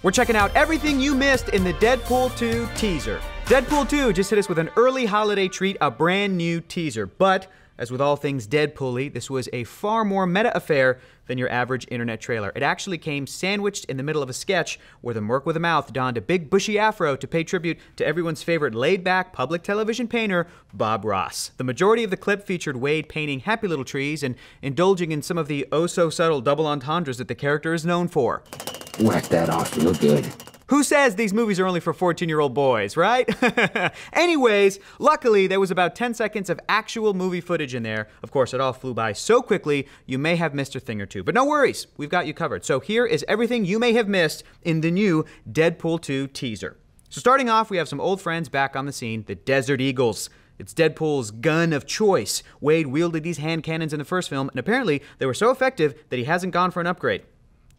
We're checking out everything you missed in the Deadpool 2 teaser. Deadpool 2 just hit us with an early holiday treat, a brand new teaser. But, as with all things Deadpool-y, this was a far more meta affair than your average internet trailer. It actually came sandwiched in the middle of a sketch where the merc with a mouth donned a big bushy afro to pay tribute to everyone's favorite laid-back public television painter, Bob Ross. The majority of the clip featured Wade painting happy little trees and indulging in some of the oh-so-subtle double entendres that the character is known for. Whack that off real good. Who says these movies are only for 14-year-old boys, right? Anyways, luckily there was about 10 seconds of actual movie footage in there. Of course, it all flew by so quickly, you may have missed a thing or two. But no worries, we've got you covered. So here is everything you may have missed in the new Deadpool 2 teaser. So starting off, we have some old friends back on the scene, the Desert Eagles. It's Deadpool's gun of choice. Wade wielded these hand cannons in the first film, and apparently they were so effective that he hasn't gone for an upgrade.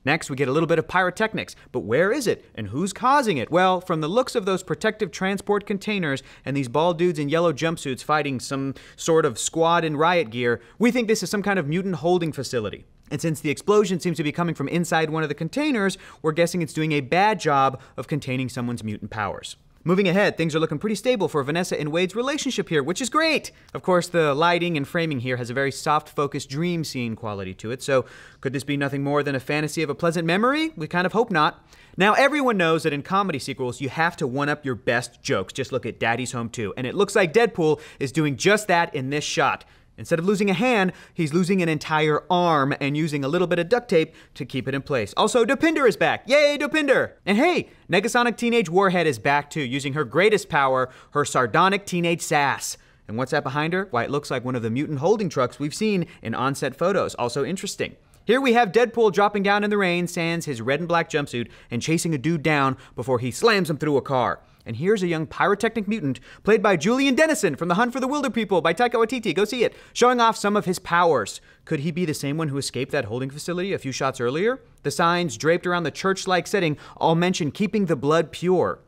Next, we get a little bit of pyrotechnics, but where is it, and who's causing it? Well, from the looks of those protective transport containers and these bald dudes in yellow jumpsuits fighting some sort of squad in riot gear, we think this is some kind of mutant holding facility. And since the explosion seems to be coming from inside one of the containers, we're guessing it's doing a bad job of containing someone's mutant powers. Moving ahead, things are looking pretty stable for Vanessa and Wade's relationship here, which is great. Of course, the lighting and framing here has a very soft-focused dream scene quality to it, so could this be nothing more than a fantasy of a pleasant memory? We kind of hope not. Now, everyone knows that in comedy sequels, you have to one-up your best jokes. Just look at Daddy's Home 2, and it looks like Deadpool is doing just that in this shot. Instead of losing a hand, he's losing an entire arm and using a little bit of duct tape to keep it in place. Also, Dopinder is back. Yay, Dopinder! And hey, Negasonic Teenage Warhead is back too, using her greatest power, her sardonic teenage sass. And what's that behind her? Why, it looks like one of the mutant holding trucks we've seen in on-set photos. Also interesting. Here we have Deadpool dropping down in the rain, sans his red and black jumpsuit, and chasing a dude down before he slams him through a car. And here's a young pyrotechnic mutant, played by Julian Dennison from The Hunt for the Wilder People by Taika Waititi. Go see it. Showing off some of his powers. Could he be the same one who escaped that holding facility a few shots earlier? The signs draped around the church-like setting all mention keeping the blood pure.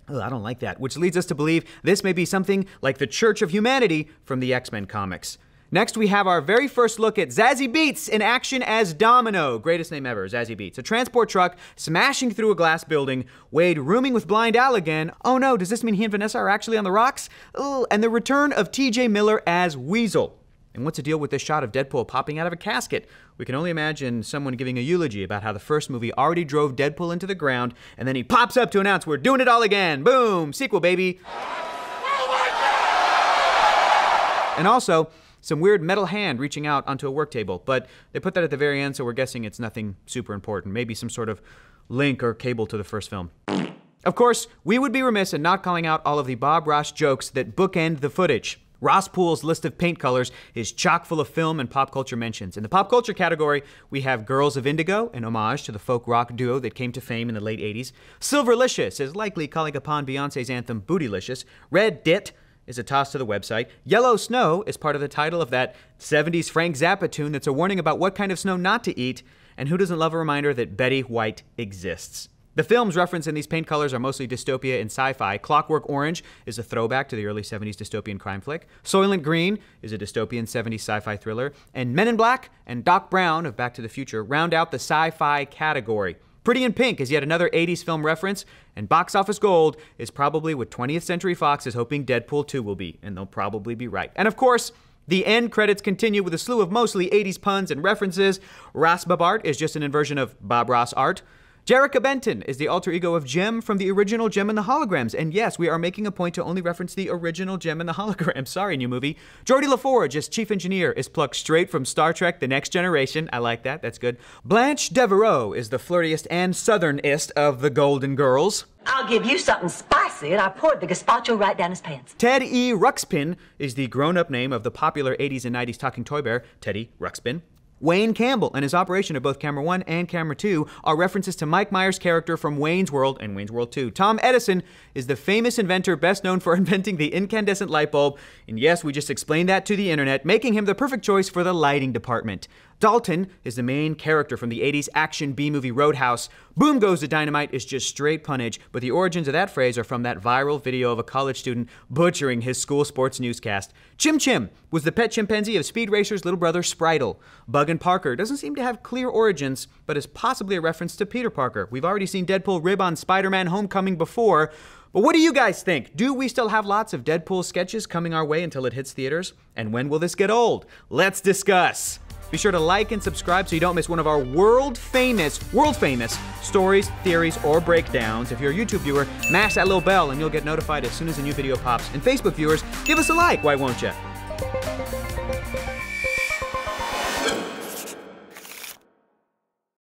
Oh, I don't like that. Which leads us to believe this may be something like the Church of Humanity from the X-Men comics. Next, we have our very first look at Zazie Beetz in action as Domino. Greatest name ever, Zazie Beetz. A transport truck smashing through a glass building. Wade rooming with Blind Al again. Oh no, does this mean he and Vanessa are actually on the rocks? Ooh, and the return of TJ Miller as Weasel. And what's the deal with this shot of Deadpool popping out of a casket? We can only imagine someone giving a eulogy about how the first movie already drove Deadpool into the ground, and then he pops up to announce we're doing it all again. Boom, sequel, baby. Oh my God! And also, some weird metal hand reaching out onto a work table, but they put that at the very end, so we're guessing it's nothing super important. Maybe some sort of link or cable to the first film. Of course, we would be remiss in not calling out all of the Bob Ross jokes that bookend the footage. Ross Poole's list of paint colors is chock full of film and pop culture mentions. In the pop culture category, we have Girls of Indigo, an homage to the folk rock duo that came to fame in the late 80s. Silverlicious is likely calling upon Beyonce's anthem Bootylicious. Red Dit is a toss to the website. Yellow Snow is part of the title of that 70s Frank Zappa tune that's a warning about what kind of snow not to eat, and who doesn't love a reminder that Betty White exists? The films referenced in these paint colors are mostly dystopia and sci-fi. Clockwork Orange is a throwback to the early 70s dystopian crime flick. Soylent Green is a dystopian 70s sci-fi thriller. And Men in Black and Doc Brown of Back to the Future round out the sci-fi category. Pretty in Pink is yet another 80s film reference, and Box Office Gold is probably what 20th Century Fox is hoping Deadpool 2 will be, and they'll probably be right. And of course, the end credits continue with a slew of mostly 80s puns and references. Ross Babart is just an inversion of Bob Ross art. Jerrica Benton is the alter ego of Jem from the original Jem and the Holograms. And yes, we are making a point to only reference the original Jem and the Holograms. Sorry, new movie. Geordie LaForge as chief engineer is plucked straight from Star Trek The Next Generation. I like that. That's good. Blanche Devereaux is the flirtiest and southernist of the Golden Girls. I'll give you something spicy, and I poured the gazpacho right down his pants. Ted E. Ruxpin is the grown-up name of the popular 80s and 90s talking toy bear, Teddy Ruxpin. Wayne Campbell and his operation of both Camera 1 and Camera 2 are references to Mike Myers' character from Wayne's World and Wayne's World 2. Tom Edison is the famous inventor best known for inventing the incandescent light bulb. And yes, we just explained that to the internet, making him the perfect choice for the lighting department. Dalton is the main character from the 80s action B-movie Roadhouse. Boom goes the dynamite is just straight punnage, but the origins of that phrase are from that viral video of a college student butchering his school sports newscast. Chim Chim was the pet chimpanzee of Speed Racer's little brother Spritle. Bug and Parker doesn't seem to have clear origins, but is possibly a reference to Peter Parker. We've already seen Deadpool rib on Spider-Man Homecoming before. But what do you guys think? Do we still have lots of Deadpool sketches coming our way until it hits theaters? And when will this get old? Let's discuss. Be sure to like and subscribe so you don't miss one of our world famous stories, theories, or breakdowns. If you're a YouTube viewer, mash that little bell and you'll get notified as soon as a new video pops. And Facebook viewers, give us a like, why won't you?